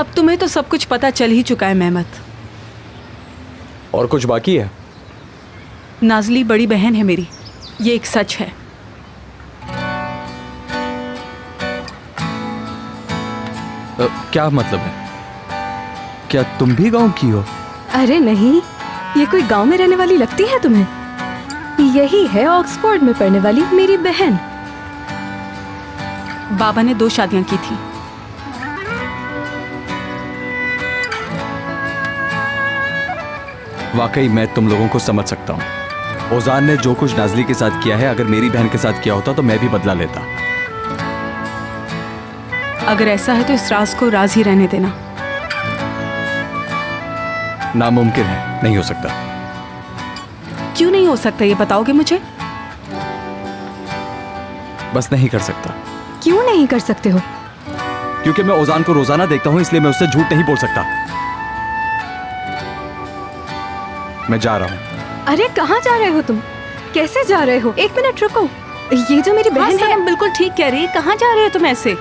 अब तुम्हें तो सब कुछ पता चल ही चुका है मेहमत। और कुछ बाकी है? नाजली बड़ी बहन है मेरी, ये एक सच है। क्या मतलब है? क्या तुम भी गांव की हो? अरे नहीं, ये कोई गांव में रहने वाली लगती है तुम्हें? यही है ऑक्सफोर्ड में पढ़ने वाली मेरी बहन। बाबा ने 2 शादियां की थी। वाकई मैं तुम लोगों को समझ सकता हूँ। ओजान ने जो कुछ नाजली के साथ किया है, अगर मेरी बहन के साथ किया होता तो मैं भी बदला लेता। अगर ऐसा है तो इस राज को राज ही रहने देना। नामुमकिन है, नहीं हो सकता। क्यों नहीं हो सकता, ये बताओगे मुझे? बस नहीं कर सकता। क्यों नहीं कर सकते हो? क्योंकि मैं ओजान को रोजाना देखता हूं, इसलिए मैं उससे झूठ नहीं बोल सकता। मैं जा रहा हूं। अरे कहाँ जा रहे हो तुम? कैसे जा रहे हो? 1 मिनट रुको। ये जो मेरी बहन है। सनम बिल्कुल ठीक कह रही है। कहाँ जा रहे हो तुम ऐसे?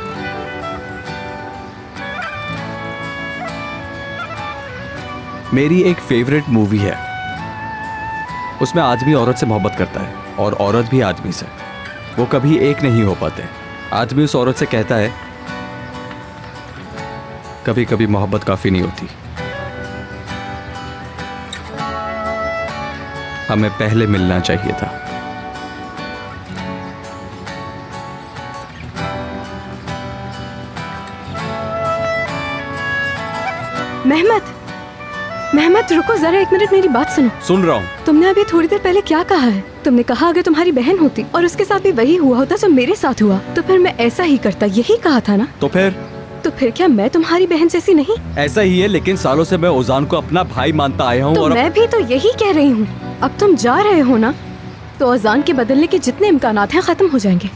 मेरी एक फेवरेट मूवी है, उसमें आदमी औरत से मोहब्बत करता है और औरत भी आदमी से। वो कभी एक नहीं हो पाते। आदमी उस औरत से कहता है कभी कभी मोहब्बत काफी नहीं होती, हमें पहले मिलना चाहिए था। मेहमत रुको जरा, 1 मिनट मेरी बात सुनो। सुन रहा हूँ। तुमने अभी थोड़ी देर पहले क्या कहा है? तुमने कहा अगर तुम्हारी बहन होती और उसके साथ भी वही हुआ होता जो मेरे साथ हुआ तो फिर मैं ऐसा ही करता, यही कहा था ना? तो फिर क्या मैं तुम्हारी बहन जैसी नहीं? ऐसा ही है, लेकिन सालों से मैं ओजान को अपना भाई मानता आया हूँ। तो और मैं भी तो यही कह रही हूँ। अब तुम जा रहे हो ना, तो ओजान के बदलने के जितने इम्कानात हैं खत्म हो जाएंगे।